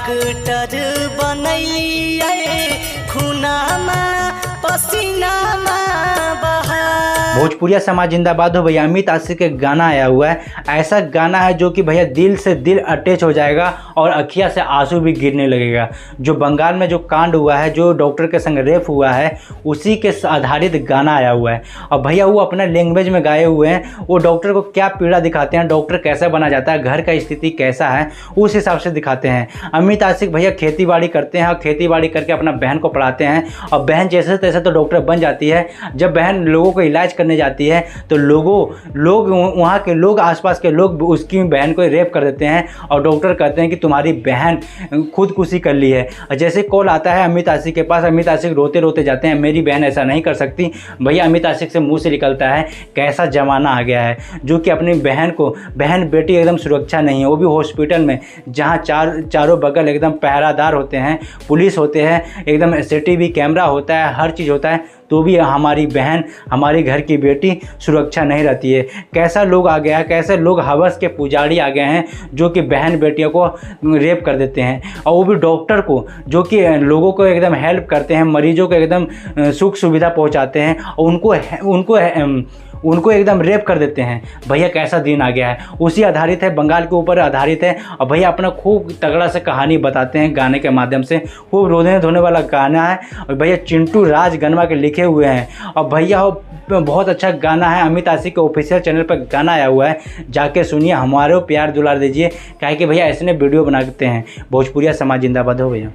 Doctor बनैलिए खूनामा पसीनामा बहा। भोजपुरिया समाज जिंदाबाद हो भैया। अमित आशिक के गाना आया हुआ है, ऐसा गाना है जो कि भैया दिल से दिल अटैच हो जाएगा और अखियाँ से आंसू भी गिरने लगेगा। जो बंगाल में जो कांड हुआ है, जो डॉक्टर के संग रेप हुआ है, उसी के आधारित गाना आया हुआ है। और भैया वो अपना लैंग्वेज में गाए हुए हैं, वो डॉक्टर को क्या पीड़ा दिखाते हैं, डॉक्टर कैसा बना जाता है, घर का स्थिति कैसा है, उस हिसाब से दिखाते हैं। अमित आशिक भैया खेती बाड़ी करते हैं और खेती बाड़ी करके अपना बहन को पढ़ाते हैं और बहन जैसे तैसे तो डॉक्टर बन जाती है। जब बहन लोगों को इलाज करने जाती है तो लोग वहाँ के लोग, आसपास के लोग उसकी बहन को रेप कर देते हैं और डॉक्टर कहते हैं कि तुम्हारी बहन खुदकुशी कर ली है। जैसे कॉल आता है अमित आशिक के पास, अमित आशिक रोते रोते जाते हैं, मेरी बहन ऐसा नहीं कर सकती। भैया अमित आशिक से मुंह से निकलता है कैसा ज़माना आ गया है, जो कि अपनी बहन बेटी एकदम सुरक्षा नहीं है, वो भी हॉस्पिटल में जहाँ चारों बगल एकदम पहरादार होते हैं, पुलिस होते हैं, एकदम CCTV कैमरा होता है, हर चीज़ होता है, तो भी हमारी बहन, हमारी घर की बेटी सुरक्षा नहीं रहती है। कैसा लोग आ गया है, कैसे लोग हवस के पुजारी आ गए हैं जो कि बहन बेटियों को रेप कर देते हैं, और वो भी डॉक्टर को, जो कि लोगों को एकदम हेल्प करते हैं, मरीजों को एकदम सुख सुविधा पहुंचाते हैं, और उनको एकदम रेप कर देते हैं। भैया कैसा दिन आ गया है। उसी आधारित है, बंगाल के ऊपर आधारित है। और भैया अपना खूब तगड़ा से कहानी बताते हैं गाने के माध्यम से, खूब रोने धोने वाला गाना है। और भैया चिंटू राज गनवा के लिखे हुए हैं, और भैया बहुत अच्छा गाना है। अमित आशिक के ऑफिशियल चैनल पर गाना आया हुआ है, जाके सुनिए, हमारे प्यार दुलार दीजिए, क्या है कि भैया ऐसे वीडियो बनाते हैं। भोजपुरिया समाज जिंदाबाद हो भैया।